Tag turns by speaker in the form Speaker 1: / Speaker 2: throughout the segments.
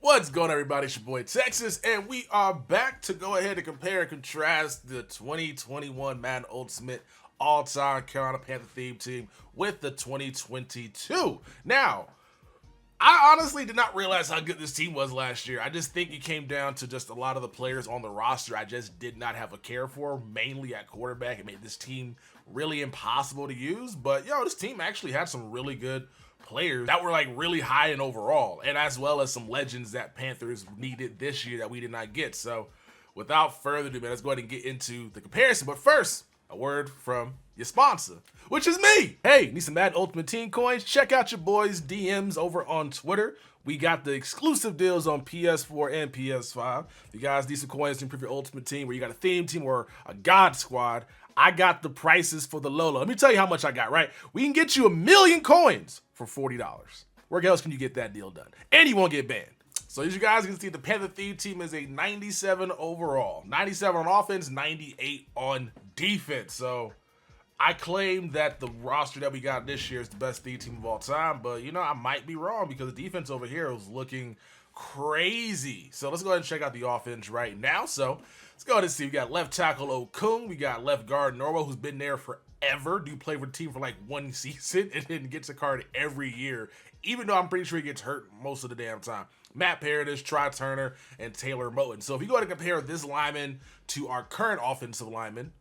Speaker 1: What's going on, everybody? It's your boy Texas, and we are back to go ahead and compare and contrast the 2021 Madden Ultimate all-time Carolina Panther theme team with the 2022. Now, I honestly did not realize how good this team was last year. I just think it came down to just a lot of the players on the roster I just did not have a care for, mainly at quarterback. It made this team really impossible to use, but this team actually had some really good players that were like really high in overall, and as well as some legends that Panthers needed this year that we did not get. So without further ado, man, let's go ahead and get into the comparison. But first, a word from your sponsor, which is me. Hey, need some Madden Ultimate Team coins? Check out your boys' DMs over on Twitter. We got the exclusive deals on PS4 and PS5. You guys need some coins to improve your Ultimate Team, where you got a theme team or a God Squad. I got the prices for the Lola. Let me tell you how much I got, right? We can get you 1,000,000 coins for $40. Where else can you get that deal done? And you won't get banned. So as you guys can see, the Panther theme team is a 97 overall. 97 on offense, 98 on defense. So I claim that the roster that we got this year is the best theme team of all time, but I might be wrong because the defense over here is looking crazy. So let's go ahead and check out the offense right now. So let's go ahead and see. We got left tackle Okung. We got left guard Norwell, who's been there forever. Do play for the team for like one season and then gets a card every year, even though I'm pretty sure he gets hurt most of the damn time. Matt Paradis, Try Turner, and Taylor Moton. So if you go ahead and compare this lineman to our current offensive lineman,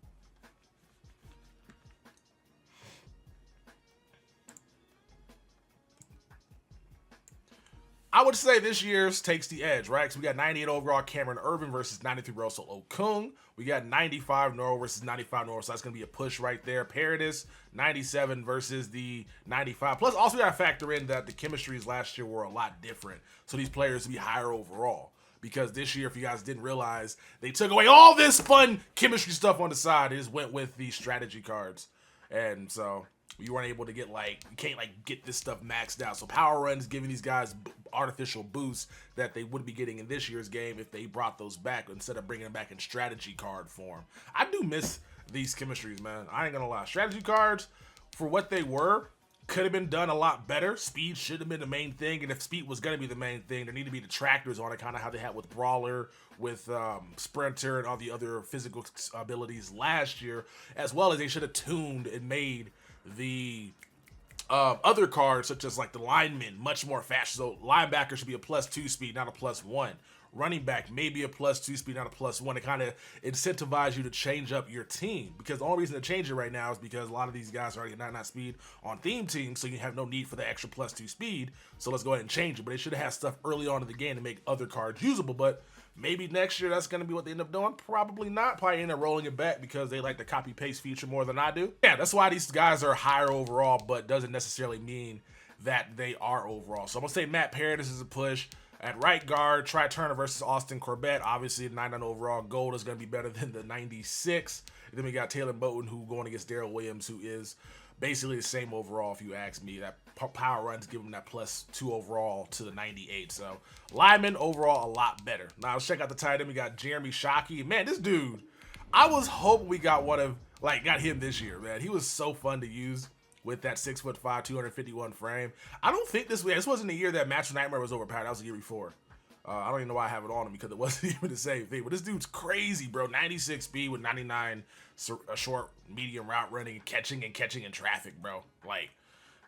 Speaker 1: I would say this year's takes the edge, right? Because we got 98 overall Cameron Irvin versus 93 Russell Okung. We got 95 Norwell versus 95 Norwell, so that's going to be a push right there. Paradis, 97 versus the 95. Plus, also we got to factor in that the chemistries last year were a lot different, so these players will be higher overall. Because this year, if you guys didn't realize, they took away all this fun chemistry stuff on the side. They just went with the strategy cards. And so you weren't able to get you can't get this stuff maxed out. So power runs giving these guys artificial boosts that they wouldn't be getting in this year's game if they brought those back instead of bringing them back in strategy card form. I do miss these chemistries, man. I ain't gonna lie. Strategy cards, for what they were, could have been done a lot better. Speed should have been the main thing, and if speed was going to be the main thing, there need to be detractors on it, kind of how they had with Brawler, with Sprinter, and all the other physical abilities last year, as well as they should have tuned and made the other cards, such as like the linemen, much more fast. So linebacker should be a +2 speed, not a +1. Running back maybe a +2 speed, not a +1. To kind of incentivize you to change up your team, because the only reason to change it right now is because a lot of these guys are already not speed on theme teams, so you have no need for the extra +2 speed. So let's go ahead and change it. But they should have had stuff early on in the game to make other cards usable. But maybe next year that's going to be what they end up doing. Probably not. Probably end up rolling it back because they like the copy paste feature more than I do. Yeah, that's why these guys are higher overall, but doesn't necessarily mean that they are overall. So I'm gonna say Matt Paradis is a push. At right guard, Try Turner versus Austin Corbett. Obviously, the 99 overall gold is going to be better than the 96. And then we got Taylor Moton, who going against Darrell Williams, who is basically the same overall, if you ask me. That power runs give him that +2 overall to the 98. So, lineman overall a lot better. Now, let's check out the tight end. We got Jeremy Shockey. Man, this dude, I was hoping we got got him this year, man. He was so fun to use with that 6'5", 251 frame. I don't think this wasn't the year that Match Nightmare was overpowered. That was the year before. I don't even know why I have it on him, because it wasn't even the same thing. But this dude's crazy, bro. 96 speed with 99 short, medium route running, catching in traffic, bro.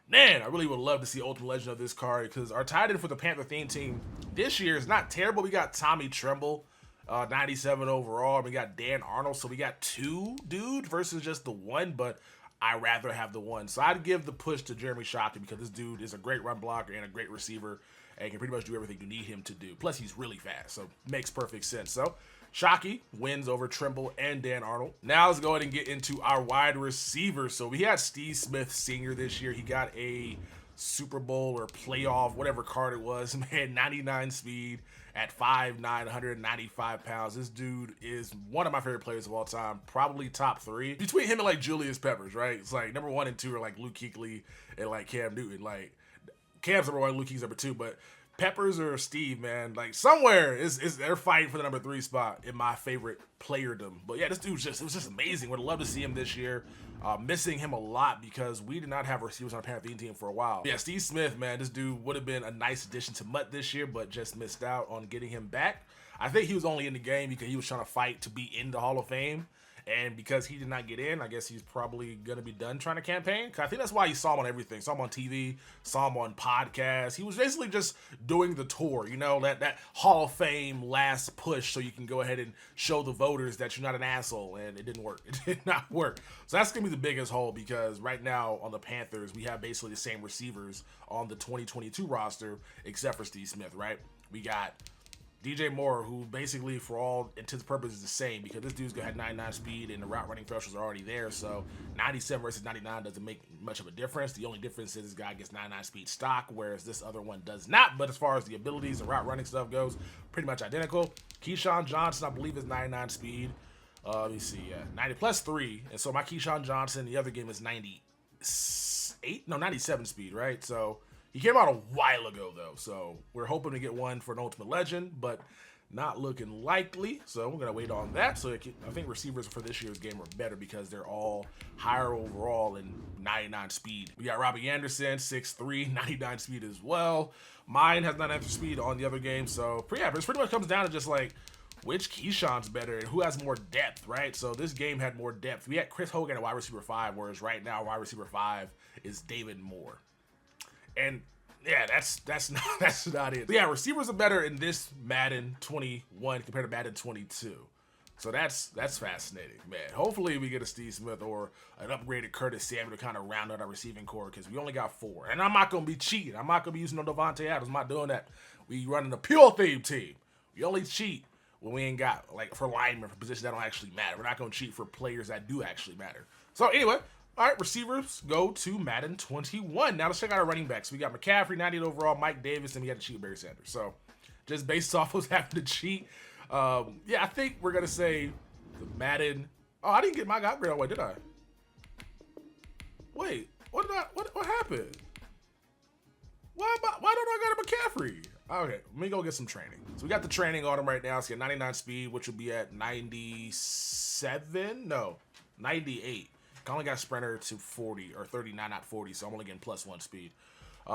Speaker 1: Man, I really would love to see Ultimate Legend of this card, because our tight end for the Panther theme team this year is not terrible. We got Tommy Tremble, 97 overall. We got Dan Arnold. So we got 2 dudes versus just the 1, but I'd rather have the 1. So I'd give the push to Jeremy Shockey, because this dude is a great run blocker and a great receiver and can pretty much do everything you need him to do. Plus, he's really fast, so makes perfect sense. So Shockey wins over Trimble and Dan Arnold. Now let's go ahead and get into our wide receivers. So we had Steve Smith Sr. this year. He got a Super Bowl or playoff, whatever card it was, man, 99 speed at 5'9", 195 pounds. This dude is one of my favorite players of all time, probably top 3. Between him and Julius Peppers, right? It's number 1 and 2 are Luke Kuechly and Cam Newton. Cam's number 1, Luke Kuechly's number 2, but Peppers or Steve, man. Like somewhere is they're fighting for the number 3 spot in my favorite playerdom. But yeah, this dude it was just amazing. Would love to see him this year. Missing him a lot because we did not have receivers on our Panther team for a while. Yeah, Steve Smith, man, this dude would have been a nice addition to Mutt this year, but just missed out on getting him back. I think he was only in the game because he was trying to fight to be in the Hall of Fame. And because he did not get in, I guess he's probably going to be done trying to campaign. Cause I think that's why you saw him on everything. Saw him on TV, saw him on podcasts. He was basically just doing the tour, you know, that Hall of Fame last push so you can go ahead and show the voters that you're not an asshole. And it didn't work. It did not work. So that's going to be the biggest hole because right now on the Panthers, we have basically the same receivers on the 2022 roster except for Steve Smith, right? We got DJ Moore, who basically, for all intents and purposes, is the same because this dude's gonna have 99 speed and the route running thresholds are already there. So 97 versus 99 doesn't make much of a difference. The only difference is this guy gets 99 speed stock, whereas this other one does not. But as far as the abilities and route running stuff goes, pretty much identical. Keyshawn Johnson, I believe, is 99 speed. Let me see, 90 plus 3. And so my Keyshawn Johnson, the other game is 97 speed, right? So he came out a while ago, though, so we're hoping to get one for an Ultimate Legend, but not looking likely, so we're going to wait on that. So I think receivers for this year's game are better because they're all higher overall and 99 speed. We got Robbie Anderson, 6'3", 99 speed as well. Mine has 99 speed on the other game, so yeah, but it pretty much comes down to just like which Keyshawn's better and who has more depth, right? So this game had more depth. We had Chris Hogan at wide receiver 5, whereas right now wide receiver 5 is David Moore. And yeah, that's not it. But yeah, receivers are better in this Madden 21 compared to Madden 22. So that's fascinating, man. Hopefully we get a Steve Smith or an upgraded Curtis Samuel to kind of round out our receiving core because we only got 4. And I'm not going to be cheating. I'm not going to be using no Devontae Adams. I'm not doing that. We running a pure theme team. We only cheat when we ain't got, like, for linemen, for positions that don't actually matter. We're not going to cheat for players that do actually matter. So anyway, all right, receivers go to Madden 21. Now let's check out our running backs. We got McCaffrey, 98 overall, Mike Davis, and we got to cheat Barry Sanders. So just based off what's having to cheat, yeah, I think we're going to say the Madden. Oh, I didn't get my upgrade away, did I? Wait, what happened? Why don't I got a McCaffrey? Okay, let me go get some training. So we got the training on him right now. So 99 speed, which would be at 97? No, 98. I only got sprinter to 40 or 39, not 40, so I'm only getting +1 speed.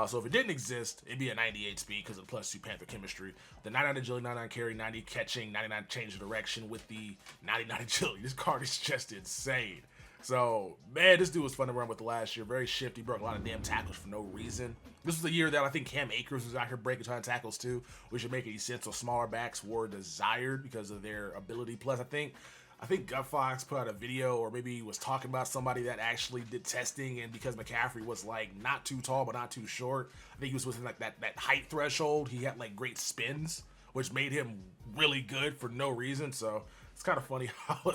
Speaker 1: So if it didn't exist, it'd be a 98 speed because of the +2 Panther chemistry. The 99 agility, 99 carry, 90 catching, 99 change of direction with the 99 agility. This card is just insane. So, man, this dude was fun to run with last year. Very shifty, broke a lot of damn tackles for no reason. This was the year that I think Cam Akers was out here breaking a ton of tackles too, which would make any sense. So smaller backs were desired because of their ability. Plus, I think Gut Fox put out a video or maybe he was talking about somebody that actually did testing, and because McCaffrey was like not too tall but not too short, I think he was within like that height threshold. He had like great spins, which made him really good for no reason. So it's kind of funny how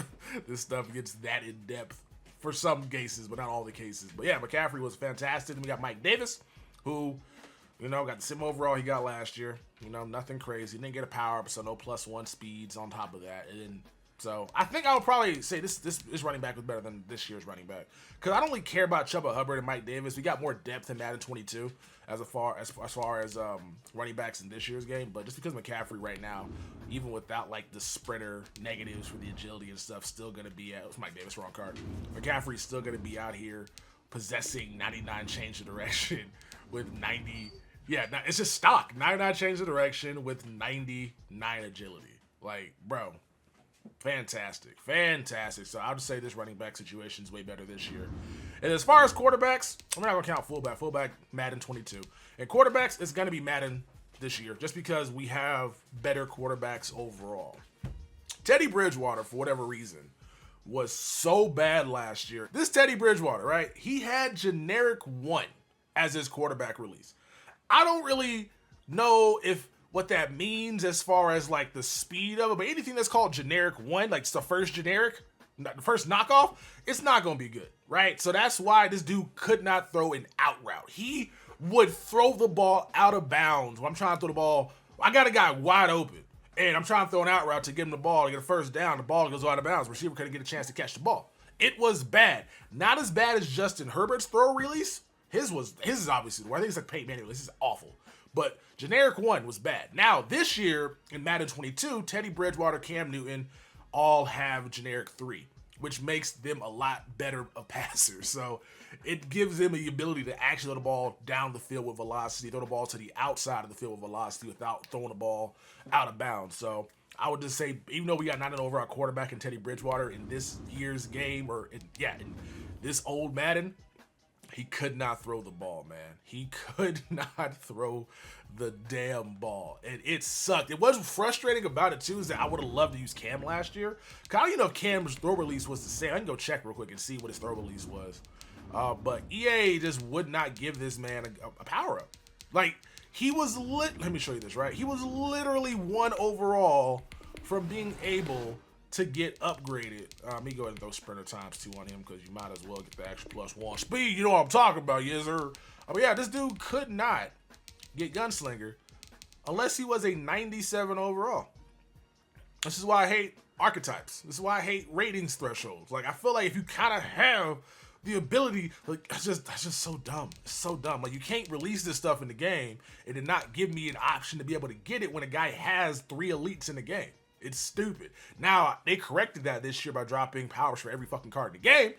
Speaker 1: this stuff gets that in depth for some cases, but not all the cases. But yeah, McCaffrey was fantastic. And we got Mike Davis, who, you know, got the same overall he got last year. You know, nothing crazy. Didn't get a power up, so no +1 speeds on top of that. And then, so I think I would probably say this running back was better than this year's running back because I don't really care about Chuba Hubbard and Mike Davis. We got more depth in Madden 22 as far as running backs in this year's game. But just because McCaffrey right now, even without like the sprinter negatives for the agility and stuff, still gonna be at Mike Davis, wrong card. McCaffrey's still gonna be out here possessing 99 change of direction with 90. Yeah, it's just stock 99 change of direction with 99 agility. Like, bro. Fantastic. So I'll just say this running back situation is way better this year. And as far as quarterbacks, I'm not going to count fullback Madden 22. And quarterbacks, it's going to be Madden this year just because we have better quarterbacks overall. Teddy Bridgewater, for whatever reason, was so bad last year. This Teddy Bridgewater, right? He had generic 1 as his quarterback release. I don't really know what that means as far as like the speed of it, but anything that's called generic 1, like it's the first generic, the first knockoff, it's not going to be good, right? So that's why this dude could not throw an out route. He would throw the ball out of bounds. When I'm trying to throw the ball, I got a guy wide open, and I'm trying to throw an out route to give him the ball to get a first down. The ball goes out of bounds. Receiver couldn't get a chance to catch the ball. It was bad. Not as bad as Justin Herbert's throw release. His is obviously, I think it's like Peyton Manning. This is awful. But generic 1 was bad. Now, this year in Madden 22, Teddy Bridgewater, Cam Newton all have generic 3, which makes them a lot better of passers. So it gives them the ability to actually throw the ball down the field with velocity, throw the ball to the outside of the field with velocity without throwing the ball out of bounds. So I would just say, even though we got 9 overall quarterback in Teddy Bridgewater in this year's game, or in this old Madden, he could not throw the ball, man. He could not throw the damn ball. And it sucked. It was frustrating about it, too, is that I would have loved to use Cam last year. I don't even know if Cam's throw release was the same. I can go check real quick and see what his throw release was. But EA just would not give this man a power-up. Like, he was let me show you this, right? He was literally 1 overall from being able to get upgraded. Let me go ahead and throw Sprinter ×2 on him, because you might as well get the extra +1 speed. You know what I'm talking about, yes sir. But yeah, this dude could not get Gunslinger unless he was a 97 overall. This is why I hate archetypes. This is why I hate ratings thresholds. Like, I feel like if you kind of have the ability, like, that's just so dumb. It's so dumb. Like, you can't release this stuff in the game and then not give me an option to be able to get it when a guy has 3 elites in the game. It's stupid. Now, they corrected that this year by dropping powers for every fucking card in the game,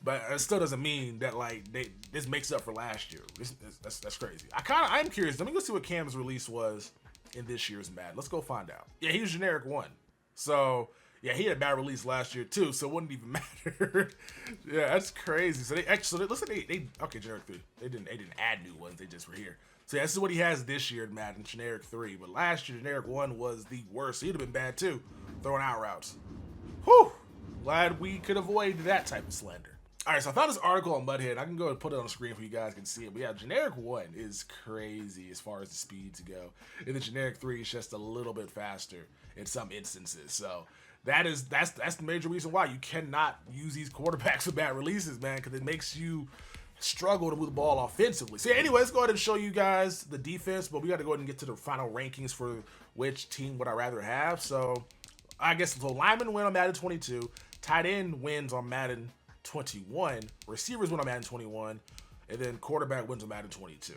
Speaker 1: but it still doesn't mean that, like, this makes up for last year. That's crazy. I'm curious. Let me go see what Cam's release was in this year's Madden. Let's go find out. Yeah, he was generic 1. So, yeah, he had a bad release last year, too, so it wouldn't even matter. Yeah, that's crazy. So, okay, generic 3. They didn't add new ones. They just were here. So, yeah, this is what he has this year in Madden, generic 3. But last year, generic 1 was the worst. So he'd have been bad, too, throwing out routes. Whew. Glad we could avoid that type of slander. All right, so I found this article on Mudhead. I can go and put it on the screen for you guys can see it. But yeah, generic 1 is crazy as far as the speeds go. And the generic 3 is just a little bit faster in some instances. So that's the major reason why you cannot use these quarterbacks with bad releases, man, because it makes you struggle to move the ball offensively. So yeah, anyway, let's go ahead and show you guys the defense, but we got to go ahead and get to the final rankings for which team would I rather have. So I guess so lineman win on Madden 22, tight end wins on Madden 21, receivers win on Madden 21, and then quarterback wins on Madden 22.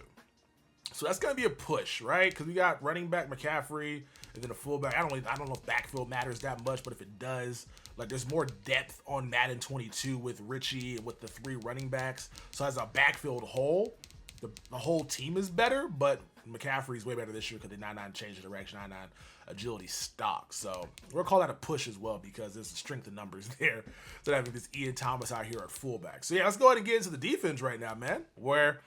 Speaker 1: So that's going to be a push, right? Because we got running back McCaffrey and then a fullback. I don't know if backfield matters that much, but if it does, like, there's more depth on Madden 22 with Richie and with the 3 running backs. So as a backfield whole, the whole team is better, but McCaffrey's way better this year because the 99 changed the direction, 99 agility stock. So we'll call that a push as well because there's a strength of numbers there. So that means this Ian Thomas out here at fullback. So yeah, let's go ahead and get into the defense right now, man, where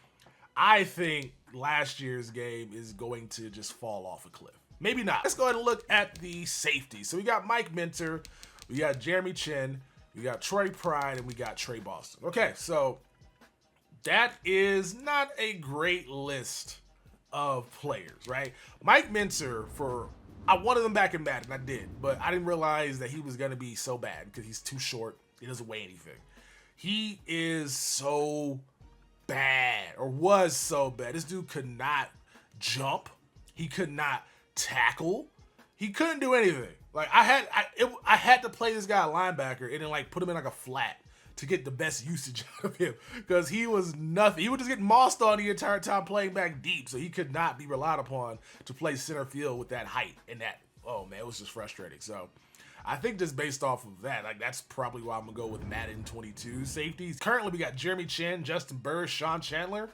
Speaker 1: I think last year's game is going to just fall off a cliff. Maybe not. Let's go ahead and look at the safety. So we got Mike Minter, we got Jeremy Chin, we got Troy Pride, and we got Trey Boston. Okay, so that is not a great list of players, right? Mike Minter, I wanted him back in Madden, I did, but I didn't realize that he was going to be so bad because he's too short. He doesn't weigh anything. He is so bad, or was so bad. This dude could not jump. He could not tackle. He couldn't do anything. Like, I had to play this guy a linebacker and then, like, put him in like a flat to get the best usage out of him because he was nothing. He would just get mossed on the entire time playing back deep, so he could not be relied upon to play center field with that height and that. Oh man, it was just frustrating. So I think just based off of that, like, that's probably why I'm gonna go with Madden 22 safeties. Currently, we got Jeremy Chin, Justin Burris, Sean Chandler.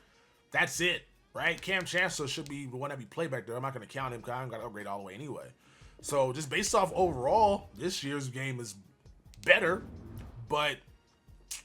Speaker 1: That's it, right? Cam Chancellor should be the one that be played back there. I'm not gonna count him because I'm gonna upgrade all the way anyway. So just based off overall, this year's game is better, but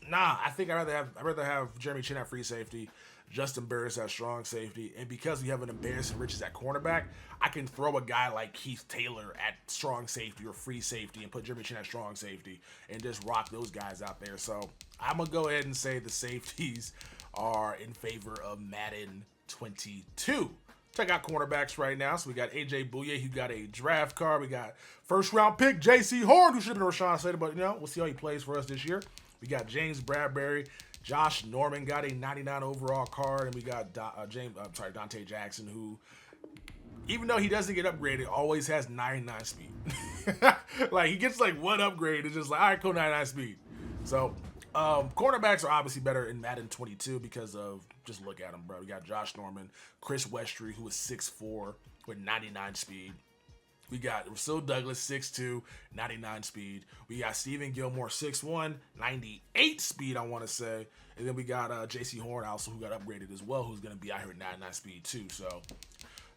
Speaker 1: nah, I think I'd rather have Jeremy Chin at free safety, Justin Burris at strong safety, and because we have an embarrassing riches at cornerback, I can throw a guy like Keith Taylor at strong safety or free safety and put Jeremy Chin at strong safety and just rock those guys out there. So I'm gonna go ahead and say the safeties are in favor of Madden 22. Check out cornerbacks right now. So we got AJ Bouye, who got a draft card. We got first round pick J.C. Horn, who should have been Rashawn Slater, but we'll see how he plays for us this year. We got James Bradbury, Josh Norman got a 99 overall card, and we got Dante Jackson, who, even though he doesn't get upgraded, always has 99 speed. Like, he gets like one upgrade, it's just like, all right, cool, 99 speed. So cornerbacks are obviously better in Madden 22 because of just look at them, bro. We got Josh Norman, Chris Westry, who is 6'4", with 99 speed. We got Rasul Douglas, 6'2", 99 speed. We got Stephen Gilmore, 6'1", 98 speed, I want to say. And then we got J.C. Horn also, who got upgraded as well, who's going to be out here at 99 speed too. So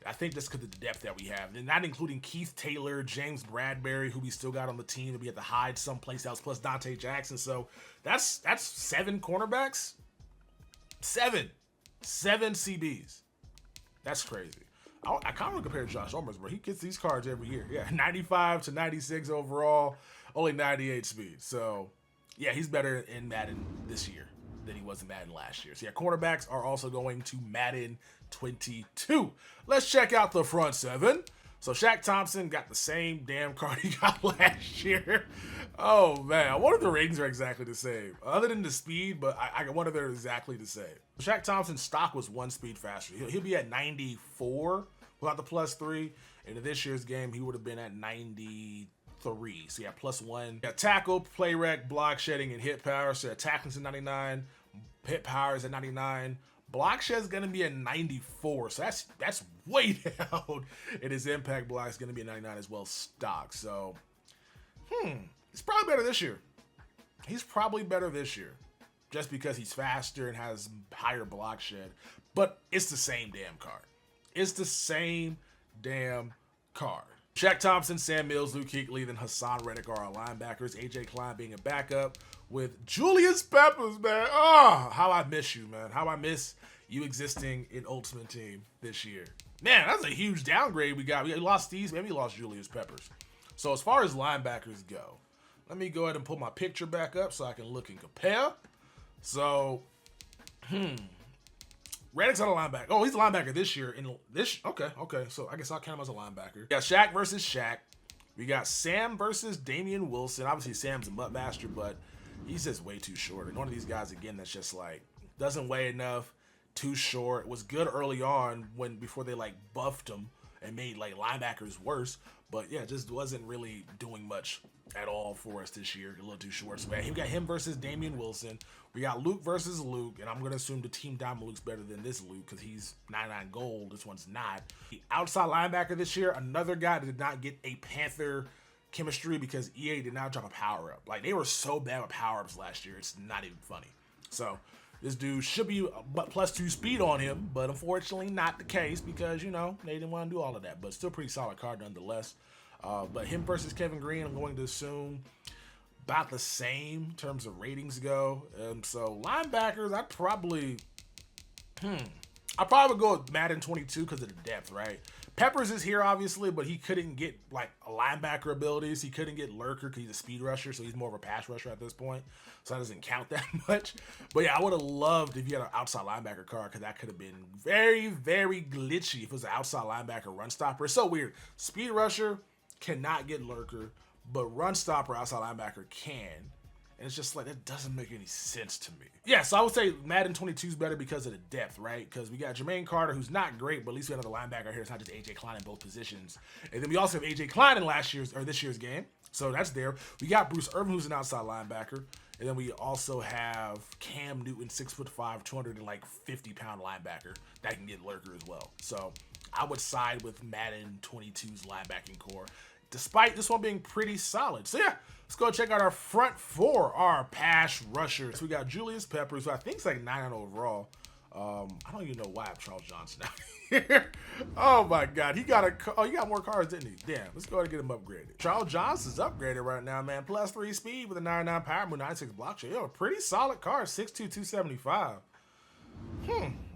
Speaker 1: I think that's because of the depth that we have. And not including Keith Taylor, James Bradbury, who we still got on the team that we had to hide someplace else, plus Dante Jackson. So that's 7 cornerbacks. 7 CBs. That's crazy. I kind of want to compare to Josh Norman's, bro. He gets these cards every year. Yeah, 95 to 96 overall, only 98 speed. So, yeah, he's better in Madden this year than he was in Madden last year. So, yeah, cornerbacks are also going to Madden 22. Let's check out the front 7. So, Shaq Thompson got the same damn card he got last year. Oh, man. I wonder if the ratings are exactly the same. Other than the speed, but I wonder if they're exactly the same. Shaq Thompson's stock was 1 speed faster. He'll be at 94 without the +3. And in this year's game, he would have been at 93. So, yeah, +1. Yeah, tackle, play rec, block shedding, and hit power. So, yeah, tackling's at 99. Hit power is at 99. Block shed is going to be at 94, so that's way down. And his impact block is going to be at 99 as well, stock. So, he's probably better this year. He's probably better this year, just because he's faster and has higher block shed. But it's the same damn card. It's the same damn card. Shaq Thompson, Sam Mills, Luke Kuechly, then Hassan Reddick are our linebackers. AJ Klein being a backup with Julius Peppers, man. Oh, how I miss you, man. How I miss you existing in Ultimate Team this year. Man, that's a huge downgrade we got. We lost Steve, maybe we lost Julius Peppers. So as far as linebackers go, let me go ahead and pull my picture back up so I can look and compare. So, Reddick's not a linebacker. Oh, he's a linebacker this year. Okay. So I guess I'll count him as a linebacker. We got Shaq versus Shaq. We got Sam versus Damian Wilson. Obviously, Sam's a butt master, but he's just way too short. And one of these guys, again, that's just like, doesn't weigh enough, too short. Was good early on before they like buffed him and made like linebackers worse. But yeah, just wasn't really doing much at all for us this year. A little too short. So we got him versus Damian Wilson. We got Luke versus Luke, and I'm going to assume the team Diamond Luke's better than this Luke because he's 99 gold. This one's not. The outside linebacker this year, another guy that did not get a Panther chemistry because EA did not drop a power-up. Like, they were so bad with power-ups last year, it's not even funny. So, this dude should be +2 speed on him, but unfortunately not the case because, you know, they didn't want to do all of that. But still pretty solid card nonetheless. But him versus Kevin Green, I'm going to assume about the same in terms of ratings go. So linebackers, I'd probably would go with Madden 22 because of the depth, right? Peppers is here, obviously, but he couldn't get, like, a linebacker abilities. He couldn't get lurker because he's a speed rusher, so he's more of a pass rusher at this point. So that doesn't count that much. But, yeah, I would have loved if you had an outside linebacker card because that could have been very, very glitchy if it was an outside linebacker run stopper. It's so weird. Speed rusher cannot get lurker, but run stopper outside linebacker can. And it's just like, that doesn't make any sense to me. Yeah, so I would say Madden 22 is better because of the depth, right? Because we got Jermaine Carter, who's not great, but at least we have another linebacker here. It's not just AJ Klein in both positions. And then we also have AJ Klein in this year's game. So that's there. We got Bruce Irvin, who's an outside linebacker. And then we also have Cam Newton, 6'5", 250-pound linebacker that can get lurker as well. So I would side with Madden 22's linebacking core, despite this one being pretty solid. So yeah, let's go check out our front 4, our pass rushers. So we got Julius Peppers, who I think is like 9 overall. I don't even know why I have Charles Johnson out here. Oh my God, he got more cards, didn't he? Damn, let's go ahead and get him upgraded. Charles Johnson's upgraded right now, man. +3 speed with a 99 power move, 96 block shot. Yo, pretty solid card, 6'2", 275.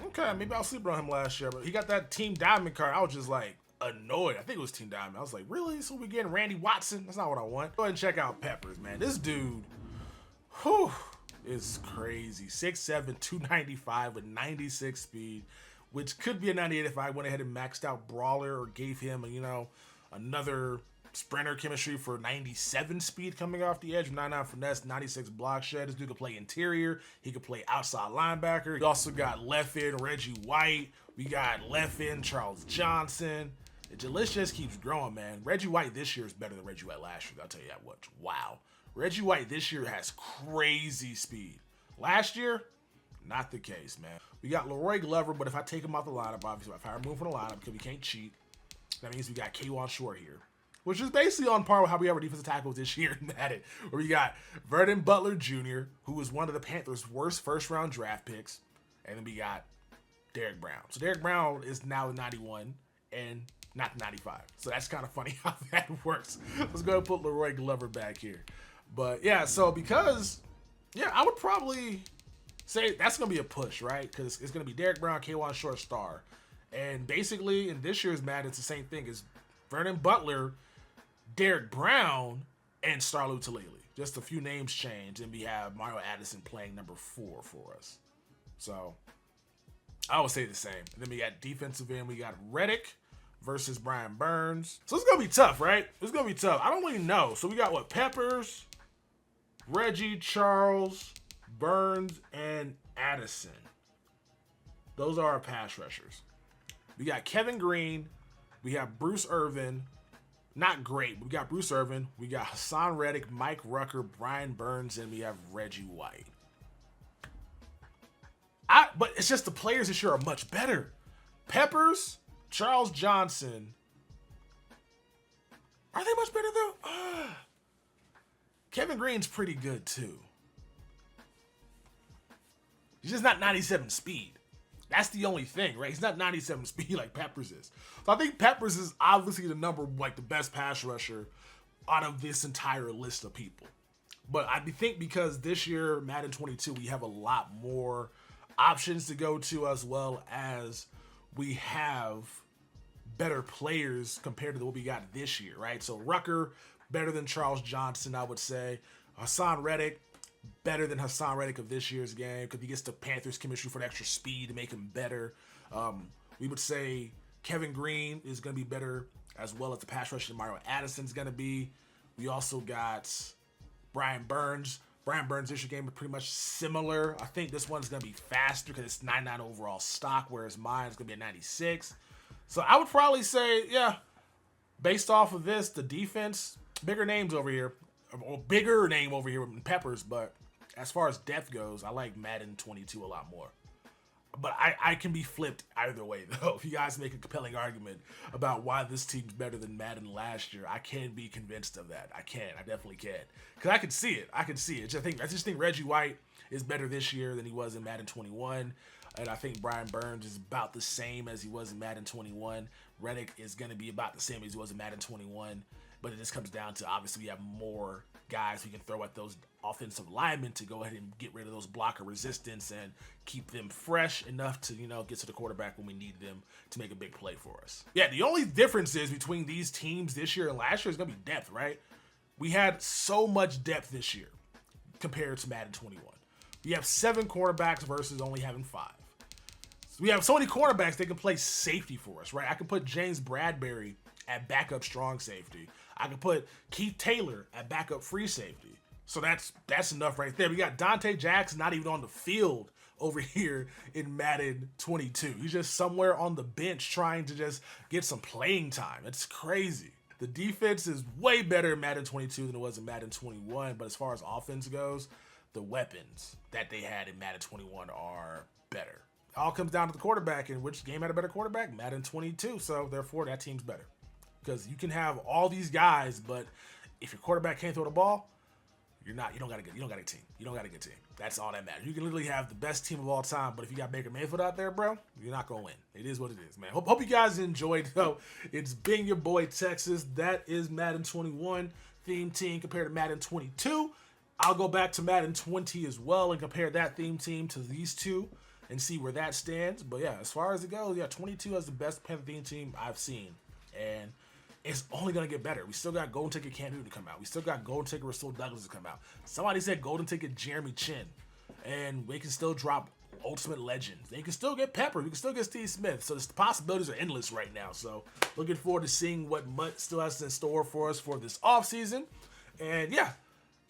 Speaker 1: Okay, maybe I'll sleep on him last year, but he got that Team Diamond card. I was just like annoyed. I think it was Team Diamond. I was like, really? So we getting Randy Watson? That's not what I want. Go ahead and check out Peppers, man. This dude, is crazy. 6'7", 295 with 96 speed, which could be a 98 if I went ahead and maxed out Brawler or gave him, another sprinter chemistry for 97 speed coming off the edge, 99 finesse, 96 block shed. This dude could play interior. He could play outside linebacker. We also got left end Reggie White. We got left end Charles Johnson. The list just keeps growing, man. Reggie White this year is better than Reggie White last year. I'll tell you that much. Wow. Reggie White this year has crazy speed. Last year, Not the case, man. We got Leroy Glover, but if I take him out the lineup, obviously, if I remove him from the lineup because we can't cheat, that means we got K'Wan Short here, which is basically on par with how we have our defensive tackles this year in Madden, where we got Vernon Butler Jr., who was one of the Panthers' worst first-round draft picks, and then we got Derrick Brown. So Derrick Brown is now the 91 and not the 95. So that's kind of funny how that works. Let's go ahead and put Leroy Glover back here. But yeah, so because, yeah, I would probably say that's going to be a push, right? Because it's going to be Derrick Brown, K'Wan Short, star. And basically, in this year's Madden, it's the same thing as Vernon Butler, Derrick Brown, and Starlu Talili. Just a few names changed, and we have Mario Addison playing number 4 for us. So I would say the same. And then we got defensive end. We got Reddick versus Brian Burns. So it's going to be tough, right? It's going to be tough. I don't really know. So we got what? Peppers, Reggie, Charles, Burns, and Addison. Those are our pass rushers. We got Kevin Green. We have Bruce Irvin. Not great, but we got Bruce Irvin. We got Hassan Reddick, Mike Rucker, Brian Burns, and we have Reggie White. But it's just the players this year are much better. Peppers, Charles Johnson. Are they much better though? Kevin Green's pretty good too. He's just not 97 speed. That's the only thing, right? He's not 97 speed like Peppers is. So I think Peppers is obviously the the best pass rusher out of this entire list of people. But I think because this year, Madden 22, we have a lot more options to go to, as well as we have better players compared to what we got this year, right? So Rucker, better than Charles Johnson, I would say. Hassan Reddick, better than Hassan Reddick of this year's game because he gets the Panthers chemistry for the extra speed to make him better. We would say Kevin Green is going to be better, as well as the pass rusher Mario Addison is going to be. We also got Brian Burns. Brian Burns' this year game is pretty much similar. I think this one's going to be faster because it's 99 overall stock, whereas mine is going to be a 96. So I would probably say, yeah, based off of this, the defense, bigger names over here. Or bigger name over here than Peppers, but as far as depth goes, I like Madden 22 a lot more. But I can be flipped either way, though. If you guys make a compelling argument about why this team's better than Madden last year, I can be convinced of that. I definitely can. Because I can see it. I just think Reggie White is better this year than he was in Madden 21. And I think Brian Burns is about the same as he was in Madden 21. Reddick is going to be about the same as he was in Madden 21. But it just comes down to, obviously, we have more guys we can throw at those offensive linemen to go ahead and get rid of those blocker resistance and keep them fresh enough to, get to the quarterback when we need them to make a big play for us. Yeah, the only difference is between these teams this year and last year is going to be depth, right? We had so much depth this year compared to Madden 21. We have 7 cornerbacks versus only having 5. So we have so many cornerbacks they can play safety for us, right? I can put James Bradbury at backup strong safety. I can put Keith Taylor at backup free safety. So that's enough right there. We got Dante Jackson not even on the field over here in Madden 22. He's just somewhere on the bench trying to just get some playing time. It's crazy. The defense is way better in Madden 22 than it was in Madden 21. But as far as offense goes, the weapons that they had in Madden 21 are better. It all comes down to the quarterback, and which game had a better quarterback? Madden 22. So therefore, that team's better. Because you can have all these guys, but if your quarterback can't throw the ball, you don't got a good team. You don't got a good team. That's all that matters. You can literally have the best team of all time, but if you got Baker Mayfield out there, bro, you're not gonna win. It is what it is, man. Hope you guys enjoyed though. It's been your boy Texas. That is Madden 21 theme team compared to Madden 22. I'll go back to Madden 20 as well and compare that theme team to these two and see where that stands. But yeah, as far as it goes, 22 is the best Panther theme team I've seen. And it's only going to get better. We still got Golden Ticket Cam Newton to come out. We still got Golden Ticket Rasul Douglas to come out. Somebody said Golden Ticket Jeremy Chin. And we can still drop Ultimate Legends. They can still get Pepper. We can still get Steve Smith. So the possibilities are endless right now. So looking forward to seeing what Mutt still has in store for us for this offseason. And yeah,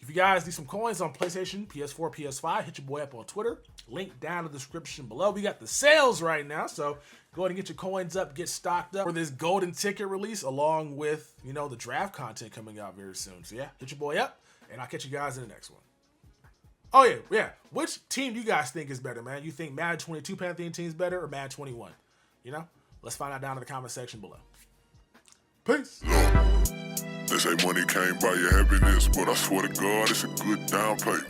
Speaker 1: if you guys need some coins on PlayStation, PS4, PS5, hit your boy up on Twitter. Link down in the description below. We got the sales right now, so go ahead and get your coins up, get stocked up for this golden ticket release, along with, the draft content coming out very soon. So yeah, hit your boy up, and I'll catch you guys in the next one. Oh, yeah. Which team do you guys think is better, man? You think Madden 22 Pantheon team is better or Madden 21? You know? Let's find out down in the comment section below. Peace.
Speaker 2: They say money can't buy your happiness, but I swear to God, it's a good down payment.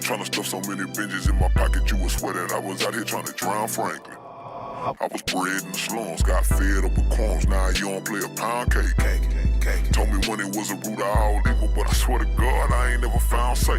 Speaker 2: Trying to stuff so many binges in my pocket, you would swear that I was out here trying to drown Franklin. I was bred in the slums, got fed up with crumbs, now you don't play a pound cake. Told me money was a root of all evil, but I swear to God, I ain't never found